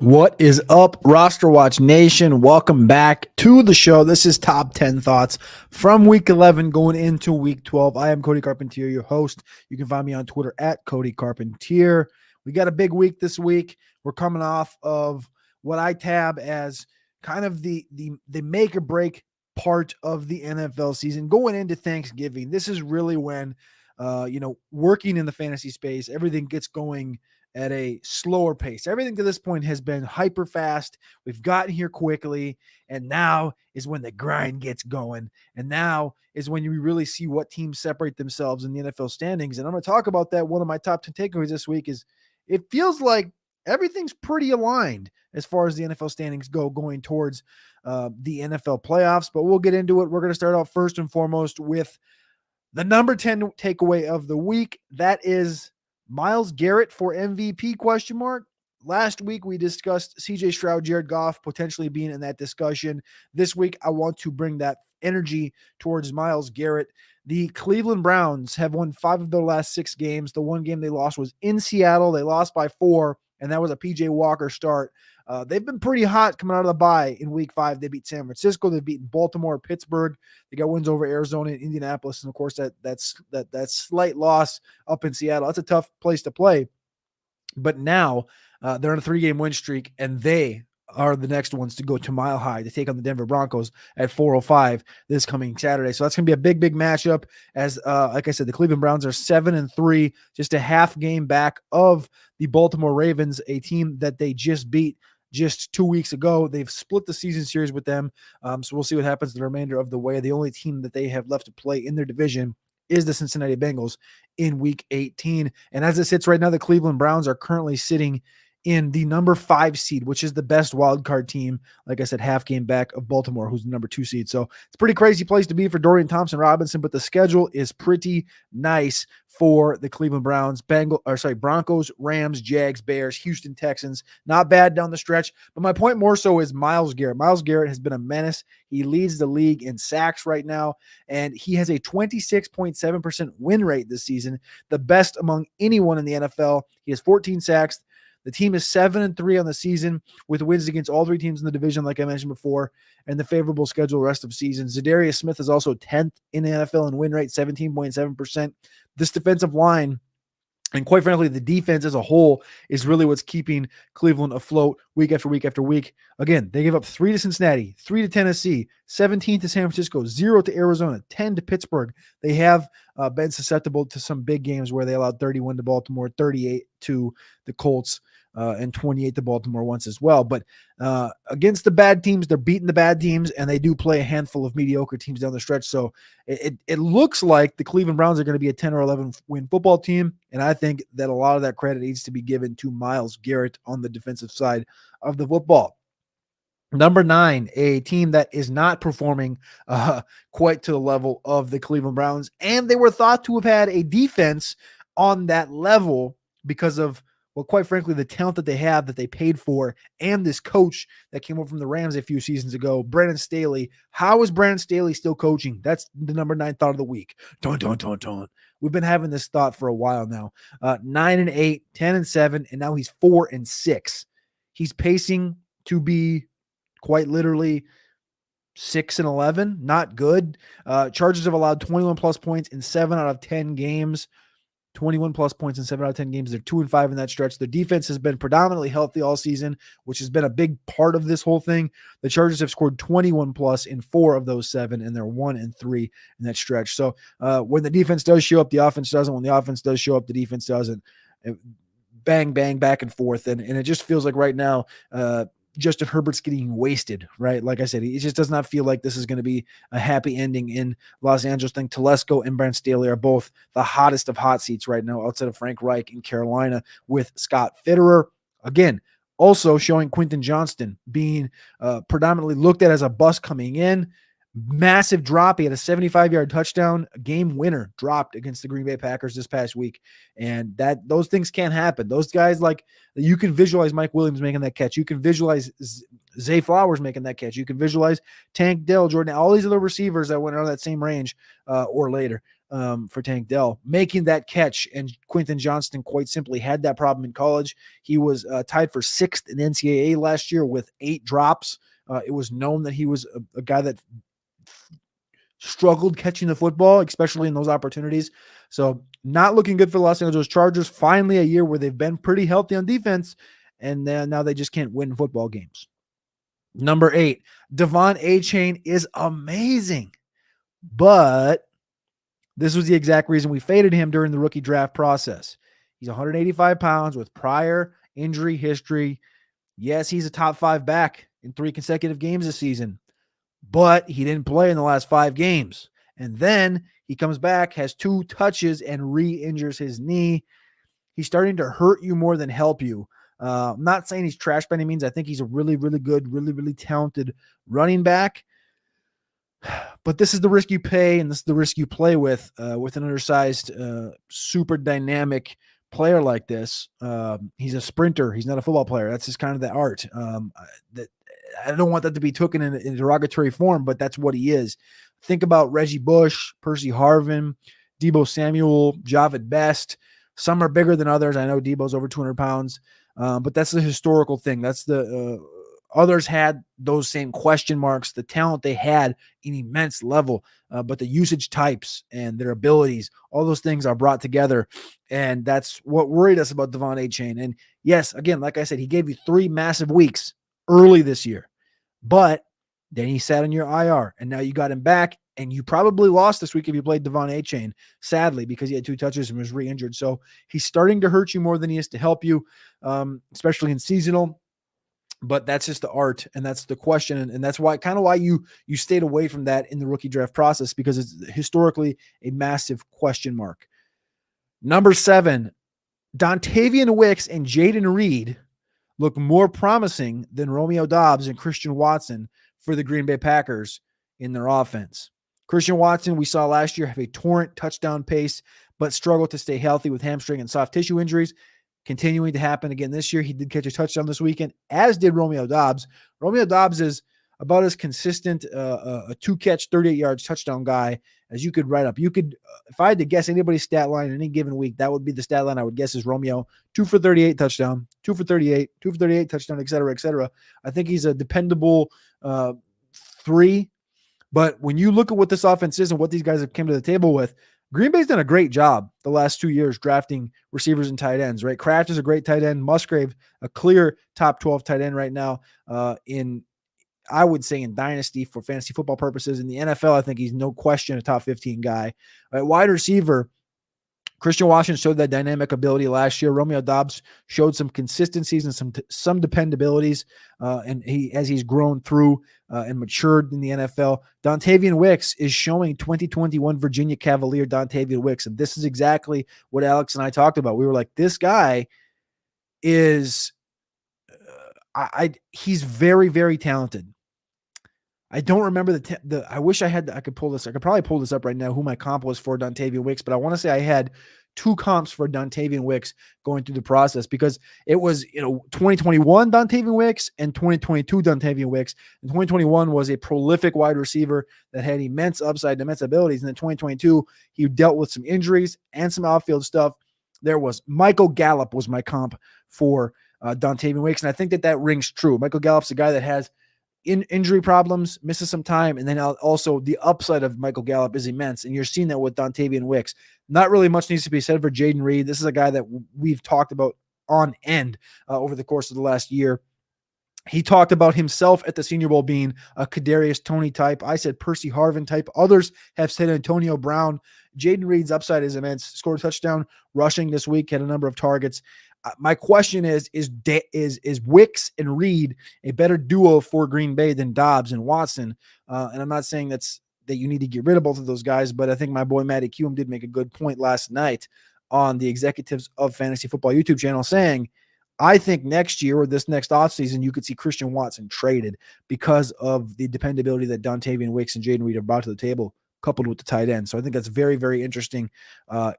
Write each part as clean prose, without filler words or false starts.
What is up, RosterWatch Nation? Welcome back to the show. This is Top 10 Thoughts from Week 11 going into Week 12. I am Cody Carpentier, your host. You can find me on Twitter at Cody Carpentier. We got a big week this week. We're coming off of what I tab as kind of the make or break part of the NFL season going into Thanksgiving. This is really when, working in the fantasy space, everything gets going at a slower pace. Everything to this point has been hyper fast. We've gotten here quickly, and now is when the grind gets going. And now is when you really see what teams separate themselves in the NFL standings. And I'm going to talk about that. One of my top 10 takeaways this week is it feels like everything's pretty aligned as far as the NFL standings go going towards the NFL playoffs. But we'll get into it. We're going to start off first and foremost with the number 10 takeaway of the week. That is Myles Garrett for MVP ? Last week, we discussed CJ Stroud, Jared Goff potentially being in that discussion. This week, I want to bring that energy towards Myles Garrett. The Cleveland Browns have won 5 of their last 6 games. The one game they lost was in Seattle. They lost by 4, and that was a PJ Walker start. They've been pretty hot coming out of the bye in Week 5. They beat San Francisco. They've beaten Baltimore, Pittsburgh. They got wins over Arizona and Indianapolis. And, of course, that slight loss up in Seattle. That's a tough place to play. But now they're on a 3-game win streak, and they are the next ones to go to Mile High to take on the Denver Broncos at 4:05 this coming Saturday. So that's going to be a big, big matchup as, like I said, the Cleveland Browns are 7-3, just a half game back of the Baltimore Ravens, a team that they just beat just 2 weeks ago. They've split the season series with them. So we'll see what happens the remainder of the way. The only team that they have left to play in their division is the Cincinnati Bengals in Week 18. And as it sits right now, the Cleveland Browns are currently sitting in the number 5 seed, which is the best wild card team. Like I said, half game back of Baltimore, who's the number 2 seed. So it's a pretty crazy place to be for Dorian Thompson-Robinson, but the schedule is pretty nice for the Cleveland Browns. Broncos, Rams, Jags, Bears, Houston Texans. Not bad down the stretch. But my point more so is Myles Garrett. Myles Garrett has been a menace. He leads the league in sacks right now, and he has a 26.7% win rate this season, the best among anyone in the NFL. He has 14 sacks. The team is 7-3 on the season with wins against all 3 teams in the division, like I mentioned before, and the favorable schedule rest of season. Zadarius Smith is also 10th in the NFL in win rate, 17.7%. This defensive line, and quite frankly, the defense as a whole is really what's keeping Cleveland afloat week after week after week. Again, they gave up 3 to Cincinnati, 3 to Tennessee, 17 to San Francisco, 0 to Arizona, 10 to Pittsburgh. They have been susceptible to some big games where they allowed 31 to Baltimore, 38 to the Colts, and 28 to Baltimore once as well. But against the bad teams, they're beating the bad teams, and they do play a handful of mediocre teams down the stretch. So it looks like the Cleveland Browns are going to be a 10 or 11 win football team, and I think that a lot of that credit needs to be given to Myles Garrett on the defensive side of the football. Number 9, a team that is not performing quite to the level of the Cleveland Browns, and they were thought to have had a defense on that level because of, well, quite frankly, the talent that they have that they paid for, and this coach that came over from the Rams a few seasons ago, Brandon Staley. How is Brandon Staley still coaching? That's the number 9 thought of the week. Dun. We've been having this thought for a while now. 9-8, 10-7, and now he's 4-6. He's pacing to be quite literally 6-11. Not good. Chargers have allowed 21 plus points in 7 out of 10 games. 21 plus points in 7 out of 10 games. They're 2-5 in that stretch. Their defense has been predominantly healthy all season, which has been a big part of this whole thing. The Chargers have scored 21 plus in 4 of those 7, and they're 1-3 in that stretch. So when the defense does show up, the offense doesn't. When the offense does show up, the defense doesn't. Bang, bang, back and forth. And it just feels like right now, Justin Herbert's getting wasted, right? Like I said, it just does not feel like this is going to be a happy ending in Los Angeles. I think Telesco and Brandon Staley are both the hottest of hot seats right now outside of Frank Reich in Carolina with Scott Fitterer. Again, also showing Quentin Johnston being predominantly looked at as a bust coming in. Massive drop. He had a 75-yard touchdown, a game winner dropped against the Green Bay Packers this past week. And those things can't happen. Those guys, like, you can visualize Mike Williams making that catch. You can visualize Zay Flowers making that catch. You can visualize Tank Dell, Jordan, all these other receivers that went out of that same range or later. for Tank Dell, making that catch. And Quentin Johnston quite simply had that problem in college. He was tied for 6th in NCAA last year with 8 drops. It was known that he was a guy that struggled catching the football, especially in those opportunities. So not looking good for the Los Angeles Chargers. Finally, a year where they've been pretty healthy on defense, and now they just can't win football games. Number 8, Devon Achane is amazing, but this was the exact reason we faded him during the rookie draft process. He's 185 pounds with prior injury history. Yes, he's a top 5 back in 3 consecutive games this season, but he didn't play in the last 5 games. And then he comes back, has 2 touches, and re-injures his knee. He's starting to hurt you more than help you. I'm not saying he's trash by any means. I think he's a really, really good, really, really talented running back. But this is the risk you pay, and this is the risk you play with an undersized, super dynamic player like this. He's a sprinter. He's not a football player. That's just kind of the art. I don't want that to be taken in derogatory form, but that's what he is. Think about Reggie Bush, Percy Harvin, Deebo Samuel, Javid Best. Some are bigger than others. I know Deebo's over 200 pounds, but that's the historical thing. That's the others had those same question marks. The talent they had in immense level, but the usage types and their abilities, all those things are brought together, and that's what worried us about Devon Achane. And yes, again, like I said, he gave you 3 massive weeks early this year, but then he sat on your IR, and now you got him back, and you probably lost this week if you played Devon Achane, sadly, because he had 2 touches and was re-injured. So he's starting to hurt you more than he is to help you, especially in seasonal. But that's just the art, and that's the question, and that's why you stayed away from that in the rookie draft process, because it's historically a massive question mark. Number 7, Dontavian Wicks and Jaden Reed look more promising than Romeo Doubs and Christian Watson for the Green Bay Packers in their offense. Christian Watson, we saw last year, have a torrent touchdown pace, but struggled to stay healthy with hamstring and soft tissue injuries. Continuing to happen again this year. He did catch a touchdown this weekend, as did Romeo Doubs. Romeo Doubs is about as consistent a 2-catch, 38 yards touchdown guy as you could write up. You could, if I had to guess anybody's stat line in any given week, that would be the stat line I would guess is Romeo. 2 for 38 touchdown, 2 for 38, 2 for 38 touchdown, et cetera, et cetera. I think he's a dependable 3. But when you look at what this offense is and what these guys have come to the table with, Green Bay's done a great job the last 2 years drafting receivers and tight ends, right? Kraft is a great tight end. Musgrave, a clear top 12 tight end right now I would say in Dynasty for fantasy football purposes. In the NFL, I think he's no question a top 15 guy. At wide receiver, Christian Washington showed that dynamic ability last year. Romeo Doubs showed some consistencies and some dependabilities, and as he's grown through and matured in the NFL. Dontavian Wicks is showing 2021 Virginia Cavalier Dontavian Wicks, and this is exactly what Alex and I talked about. We were like, this guy is he's very, very talented. I don't remember I wish I could pull this. I could probably pull this up right now, who my comp was for Dontavian Wicks, but I want to say I had 2 comps for Dontavian Wicks going through the process, because it was, 2021 Dontavian Wicks and 2022 Dontavian Wicks. And 2021 was a prolific wide receiver that had immense upside, immense abilities. And then 2022, he dealt with some injuries and some outfield stuff. There was Michael Gallup was my comp for Dontavian Wicks. And I think that rings true. Michael Gallup's a guy that has injury problems, misses some time, and then also the upside of Michael Gallup is immense, and you're seeing that with Dontavian Wicks. Not really much needs to be said for Jaden Reed. This is a guy that we've talked about on end over the course of the last year. He talked about himself at the Senior Bowl being a Kadarius Toney type. I said Percy Harvin type. Others have said Antonio Brown. Jaden Reed's upside is immense. Scored a touchdown rushing this week, had a number of targets. My question is Wicks and Reed a better duo for Green Bay than Doubs and Watson? And I'm not saying that you need to get rid of both of those guys, but I think my boy Matty Cuem did make a good point last night on the Executives of Fantasy Football YouTube channel, saying, I think next year or this next offseason, you could see Christian Watson traded because of the dependability that Dontavian Wicks and Jaden Reed have brought to the table, coupled with the tight end. So I think that's very, very interesting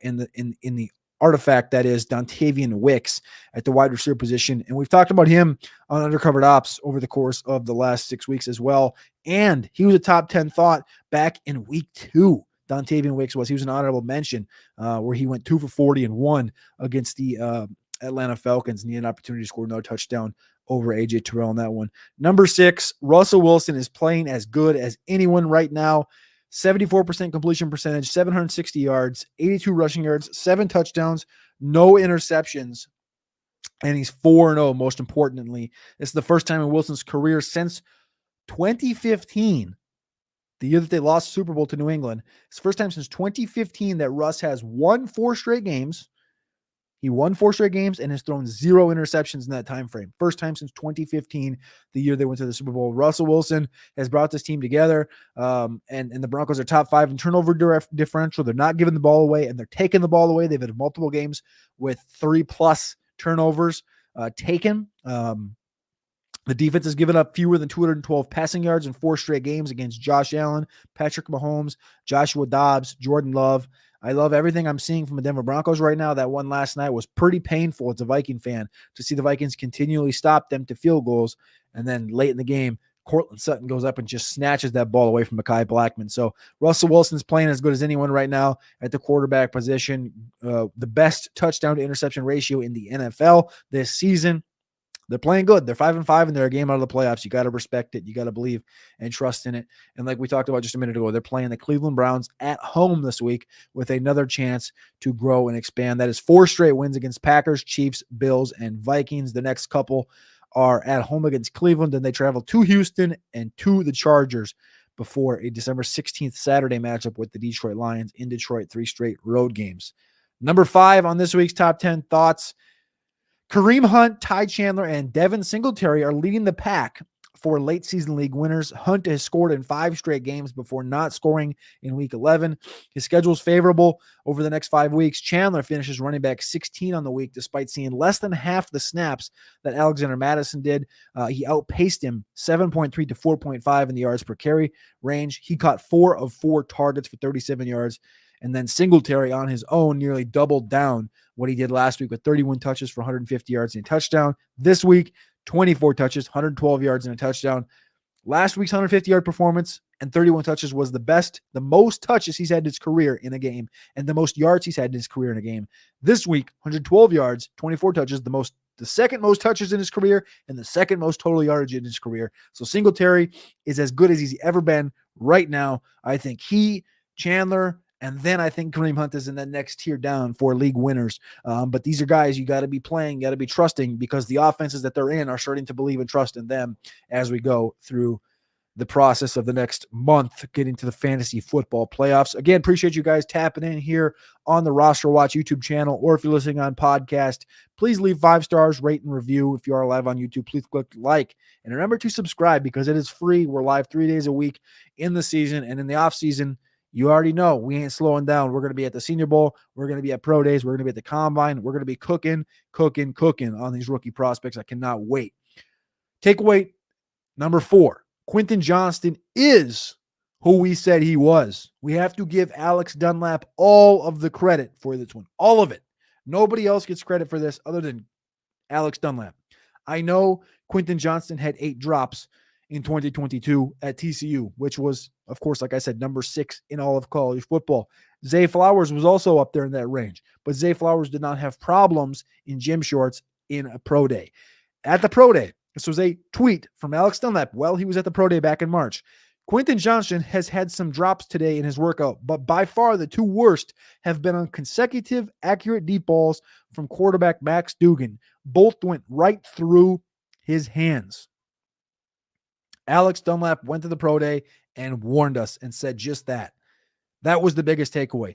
in the artifact that is Dontavian Wicks at the wide receiver position. And we've talked about him on Undercovered Ops over the course of the last 6 weeks as well. And he was a top 10 thought back in week 2. Dontavian Wicks was. He was an honorable mention where he went 2 for 40 and 1 against the Atlanta Falcons, and he had an opportunity to score another touchdown over A.J. Terrell on that one. Number 6, Russell Wilson is playing as good as anyone right now. 74% completion percentage, 760 yards, 82 rushing yards, 7 touchdowns, no interceptions, and he's 4-0, most importantly. It's the first time in Wilson's career since 2015, the year that they lost the Super Bowl to New England. It's the first time since 2015 that Russ has won 4 straight games. He won 4 straight games and has thrown 0 interceptions in that time frame. First time since 2015, the year they went to the Super Bowl. Russell Wilson has brought this team together, and the Broncos are top 5 in turnover differential. They're not giving the ball away, and they're taking the ball away. They've had multiple games with 3+ turnovers taken. The defense has given up fewer than 212 passing yards in 4 straight games against Josh Allen, Patrick Mahomes, Joshua Dobbs, Jordan Love. I love everything I'm seeing from the Denver Broncos right now. That one last night was pretty painful as a Viking fan to see the Vikings continually stop them to field goals. And then late in the game, Cortland Sutton goes up and just snatches that ball away from Mekhi Blackman. So Russell Wilson's playing as good as anyone right now at the quarterback position. The best touchdown to interception ratio in the NFL this season. They're playing good. They're 5-5 and they're a game out of the playoffs. You got to respect it. You got to believe and trust in it. And like we talked about just a minute ago, they're playing the Cleveland Browns at home this week with another chance to grow and expand. That is 4 straight wins against Packers, Chiefs, Bills, and Vikings. The next couple are at home against Cleveland. Then they travel to Houston and to the Chargers before a December 16th Saturday matchup with the Detroit Lions in Detroit. 3 straight road games. Number 5 on this week's top 10 thoughts. Kareem Hunt, Ty Chandler, and Devin Singletary are leading the pack for late season league winners. Hunt has scored in 5 straight games before not scoring in week 11. His schedule is favorable over the next 5 weeks. Chandler finishes running back 16 on the week, despite seeing less than half the snaps that Alexander Mattison did. He outpaced him 7.3 to 4.5 in the yards per carry range. He caught 4 of 4 targets for 37 yards. And then Singletary on his own nearly doubled down what he did last week with 31 touches for 150 yards and a touchdown. This week, 24 touches, 112 yards and a touchdown. Last week's 150-yard performance and 31 touches was the most touches he's had in his career in a game, and the most yards he's had in his career in a game. This week, 112 yards, 24 touches, the second most touches in his career and the second most total yardage in his career. So Singletary is as good as he's ever been right now. I think he, Chandler, and then I think Kareem Hunt is in that next tier down for league winners. But these are guys you got to be playing, got to be trusting, because the offenses that they're in are starting to believe and trust in them as we go through the process of the next month, getting to the fantasy football playoffs. Again, appreciate you guys tapping in here on the Roster Watch YouTube channel, or if you're listening on podcast, please leave 5 stars, rate and review. If you are live on YouTube, please click like, and remember to subscribe because it is free. We're live 3 days a week in the season, and in the off season, you already know we ain't slowing down. We're going to be at the Senior Bowl. We're going to be at Pro Days. We're going to be at the Combine. We're going to be cooking on these rookie prospects. I cannot wait. Takeaway number 4. Quentin Johnston is who we said he was. We have to give Alex Dunlap all of the credit for this one. All of it. Nobody else gets credit for this other than Alex Dunlap. I know Quentin Johnston had 8 drops in 2022 at TCU, which was, of course, like I said, number 6 in all of college football. Zay Flowers was also up there in that range, but Zay Flowers did not have problems in gym shorts in a pro day. At the pro day, this was a tweet from Alex Dunlap while he was at the pro day back in March. Quentin Johnston has had some drops today in his workout, but by far the 2 worst have been on consecutive accurate deep balls from quarterback Max Duggan. Both went right through his hands. Alex Dunlap went to the pro day and warned us and said just that. That was the biggest takeaway.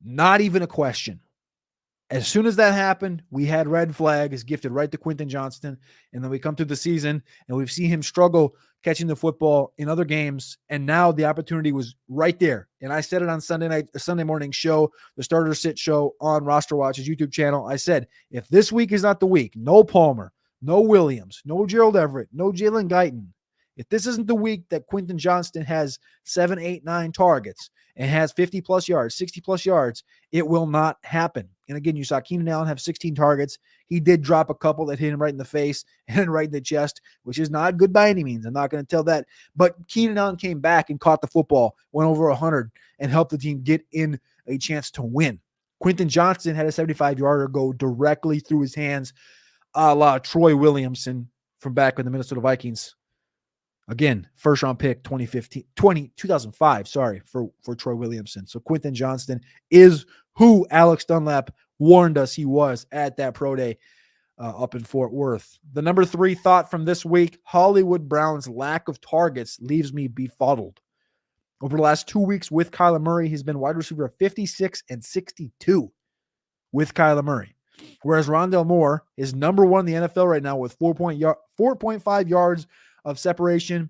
Not even a question. As soon as that happened, we had red flags gifted right to Quentin Johnston. And then we come through the season and we've seen him struggle catching the football in other games. And now the opportunity was right there. And I said it on Sunday morning show, the Starter Sit show on RosterWatch's YouTube channel. I said, if this week is not the week, no Palmer, no Williams, no Gerald Everett, no Jalen Guyton, If this isn't the week that Quentin Johnston has 7, 8, 9 targets and has 50 plus yards, 60 plus yards, it will not happen. And again, you saw Keenan Allen have 16 targets. He did drop a couple that hit him right in the face and right in the chest, which is not good by any means. I'm not going to tell that. But Keenan Allen came back and caught the football, went over 100, and helped the team get in a chance to win. Quentin Johnston had a 75-yarder go directly through his hands, a la Troy Williamson from back with the Minnesota Vikings. Again, first-round pick 2005, for Troy Williamson. So Quentin Johnston is who Alex Dunlap warned us he was at that pro day up in Fort Worth. The number 3 thought from this week, Hollywood Brown's lack of targets leaves me befuddled. Over the last 2 weeks with Kyler Murray, he's been wide receiver of 56 and 62 with Kyler Murray. Whereas Rondale Moore is number 1 in the NFL right now with 4.5 yards of separation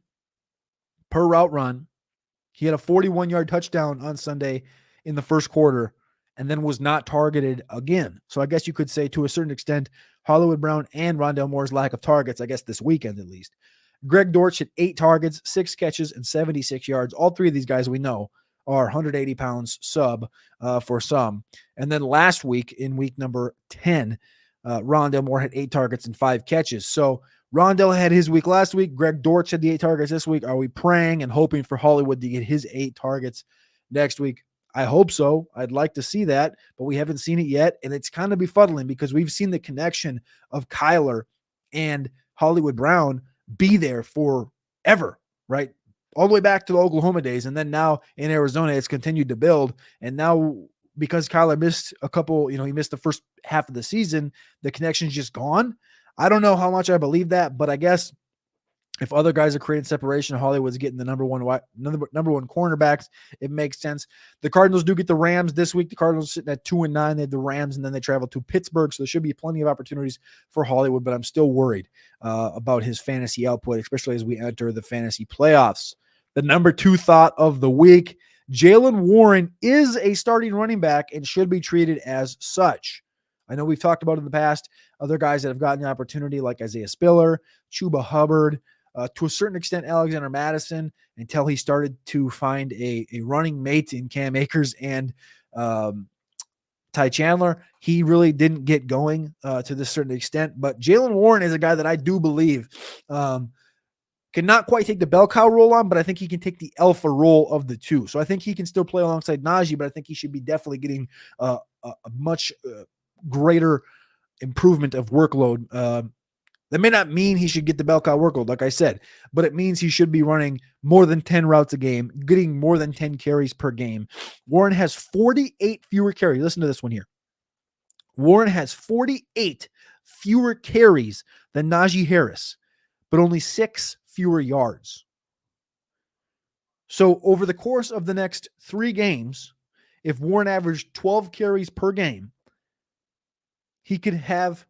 per route run. He had a 41-yard touchdown on Sunday in the first quarter and then was not targeted again. So I guess you could say to a certain extent, Hollywood Brown and Rondale Moore's lack of targets, I guess this weekend at least. Greg Dortch had 8 targets, 6 catches, and 76 yards. All 3 of these guys we know are 180 pounds sub for some. And then last week, in week number 10, Rondale Moore had 8 targets and 5 catches. So Rondale had his week last week. Greg Dortch had the 8 targets this week. Are we praying and hoping for Hollywood to get his 8 targets next week? I hope so. I'd like to see that, but we haven't seen it yet. And it's kind of befuddling because we've seen the connection of Kyler and Hollywood Brown be there forever, right? All the way back to the Oklahoma days. And then now in Arizona, it's continued to build. And now because Kyler missed a couple, he missed the first half of the season, the connection's just gone. I don't know how much I believe that, but I guess if other guys are creating separation, Hollywood's getting the number one cornerbacks. It makes sense. The Cardinals do get the Rams this week. The Cardinals sitting at 2-9. They have the Rams, and then they travel to Pittsburgh. So there should be plenty of opportunities for Hollywood, but I'm still worried about his fantasy output, especially as we enter the fantasy playoffs. The number 2 thought of the week, Jaylen Warren is a starting running back and should be treated as such. I know we've talked about in the past other guys that have gotten the opportunity like Isaiah Spiller, Chuba Hubbard, to a certain extent, Alexander Madison, until he started to find a running mate in Cam Akers and Ty Chandler. He really didn't get going to this certain extent. But Jaylen Warren is a guy that I do believe cannot quite take the bell cow role on, but I think he can take the alpha role of the two. So I think he can still play alongside Najee, but I think he should be definitely getting a much greater improvement of workload. That may not mean he should get the bell cow workload, like I said, but it means he should be running more than 10 routes a game, getting more than 10 carries per game. Warren has 48 fewer carries. Listen to this one here. Warren has 48 fewer carries than Najee Harris, but only 6 fewer yards. So over the course of the next 3 games, if Warren averaged 12 carries per game, he could have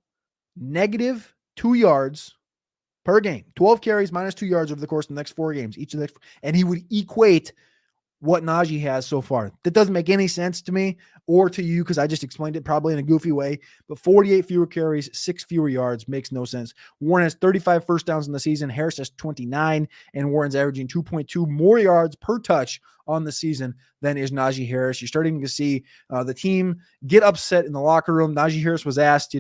negative 2 yards per game. 12 carries minus 2 yards over the course of the next 4 games, and he would equate what Najee has so far. That doesn't make any sense to me or to you because I just explained it probably in a goofy way, but 48 fewer carries, 6 fewer yards makes no sense. Warren has 35 first downs in the season. Harris has 29, and Warren's averaging 2.2 more yards per touch on the season than is Najee Harris. You're starting to see the team get upset in the locker room. Najee Harris was asked,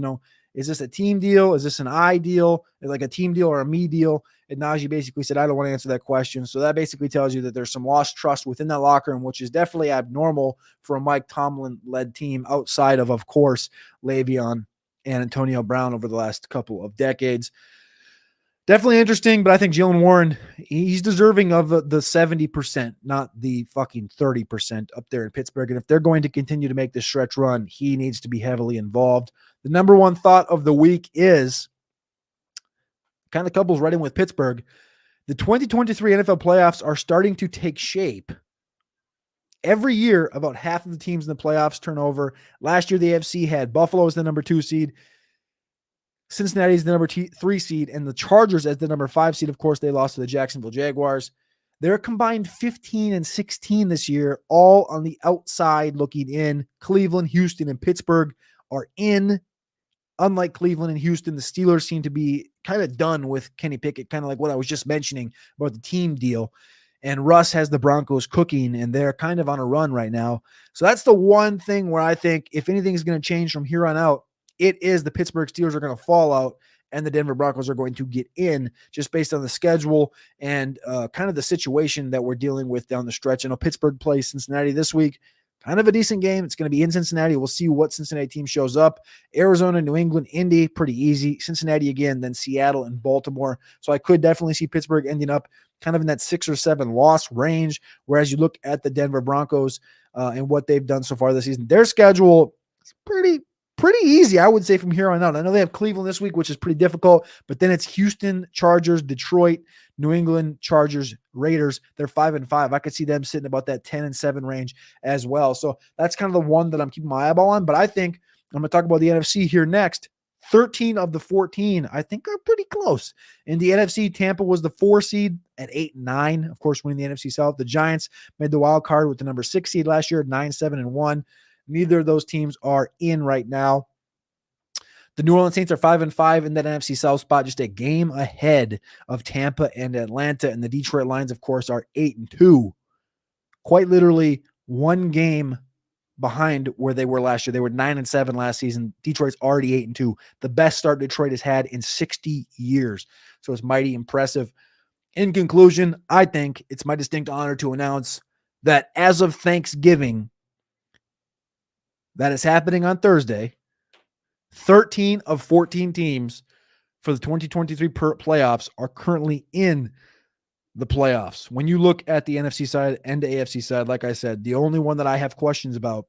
is this a team deal? Is this an I deal? Like a team deal or a me deal? And Najee basically said, I don't want to answer that question. So that basically tells you that there's some lost trust within that locker room, which is definitely abnormal for a Mike Tomlin-led team outside of course, Le'Veon and Antonio Brown over the last couple of decades. Definitely interesting, but I think Jaylen Warren, he's deserving of the 70%, not the fucking 30% up there in Pittsburgh. And if they're going to continue to make this stretch run, he needs to be heavily involved. The number 1 thought of the week is kind of couples right in with Pittsburgh. The 2023 NFL playoffs are starting to take shape. Every year, about half of the teams in the playoffs turn over. Last year, the AFC had Buffalo as the number 2 seed. Cincinnati is the number 3 seed, and the Chargers as the number 5 seed. Of course, they lost to the Jacksonville Jaguars. They're combined 15 and 16 this year, all on the outside looking in. Cleveland, Houston, and Pittsburgh are in. unlike Cleveland and Houston, the Steelers seem to be kind of done with Kenny Pickett, kind of like what I was just mentioning about the team deal. And Russ has the Broncos cooking, and they're kind of on a run right now. So that's the one thing where I think if anything is going to change from here on out, it is the Pittsburgh Steelers are going to fall out and the Denver Broncos are going to get in just based on the schedule and kind of the situation that we're dealing with down the stretch. I know Pittsburgh plays Cincinnati this week. Kind of a decent game. It's going to be in Cincinnati. We'll see what Cincinnati team shows up. Arizona, New England, Indy, pretty easy. Cincinnati again, then Seattle and Baltimore. So I could definitely see Pittsburgh ending up kind of in that 6 or 7 loss range. Whereas you look at the Denver Broncos and what they've done so far this season, their schedule is pretty easy, I would say, from here on out. I know they have Cleveland this week, which is pretty difficult, but then it's Houston, Chargers, Detroit, New England, Chargers, Raiders. They're 5-5. I could see them sitting about that 10-7 range as well. So that's kind of the one that I'm keeping my eyeball on. But I think I'm going to talk about the NFC here next. 13 of the 14, I think, are pretty close. In the NFC, Tampa was the 4 seed at 8-9, of course, winning the NFC South. The Giants made the wild card with the number 6 seed last year at 9-7-1. Neither of those teams are in right now. The New Orleans Saints are 5-5 in that NFC South spot, just a game ahead of Tampa and Atlanta. And the Detroit Lions, of course, are 8-2. Quite literally one game behind where they were last year. They were 9-7 last season. Detroit's already 8-2. The best start Detroit has had in 60 years. So it's mighty impressive. In conclusion, I think it's my distinct honor to announce that as of Thanksgiving, that is happening on Thursday, 13 of 14 teams for the 2023 playoffs are currently in the playoffs. When you look at the NFC side and the AFC side, like I said, the only one that I have questions about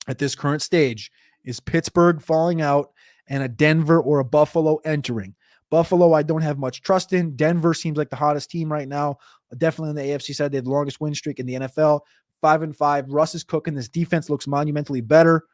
at this current stage is Pittsburgh falling out and a Denver or a Buffalo entering. Buffalo, I don't have much trust in. Denver seems like the hottest team right now. Definitely on the AFC side, they have the longest win streak in the NFL. 5-5. Russ is cooking. This defense looks monumentally better.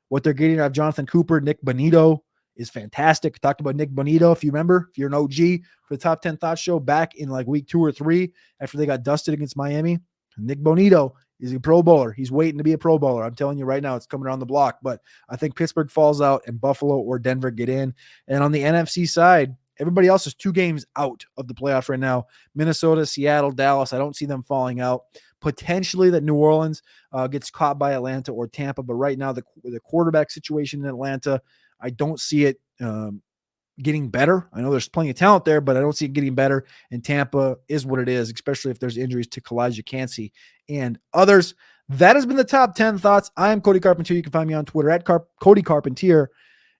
What they're getting out of Jonathan Cooper, Nick Bonito is fantastic. Talked about Nick Bonito, if you remember, if you're an OG for the Top 10 Thoughts show back in like week 2 or 3 after they got dusted against Miami. Nick Bonito is a Pro Bowler. He's waiting to be a Pro Bowler. I'm telling you right now, it's coming around the block. But I think Pittsburgh falls out and Buffalo or Denver get in. And on the NFC side, everybody else is 2 games out of the playoffs right now. Minnesota, Seattle, Dallas. I don't see them falling out. Potentially that New Orleans gets caught by Atlanta or Tampa. But right now, the quarterback situation in Atlanta, I don't see it getting better. I know there's plenty of talent there, but I don't see it getting better. And Tampa is what it is, especially if there's injuries to Kalijah Kancey and others. That has been the Top 10 Thoughts. I am Cody Carpentier. You can find me on Twitter at Cody Carpentier.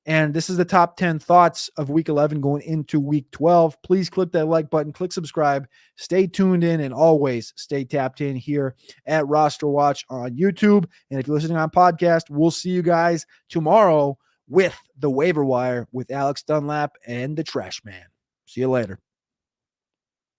And this is the top 10 thoughts of week 11 going into week 12. Please click that like button, click subscribe, stay tuned in, and always stay tapped in here at RosterWatch on YouTube. And if you're listening on podcast, we'll see you guys tomorrow with the Waiver Wire with Alex Dunlap and the Trashman. See you later.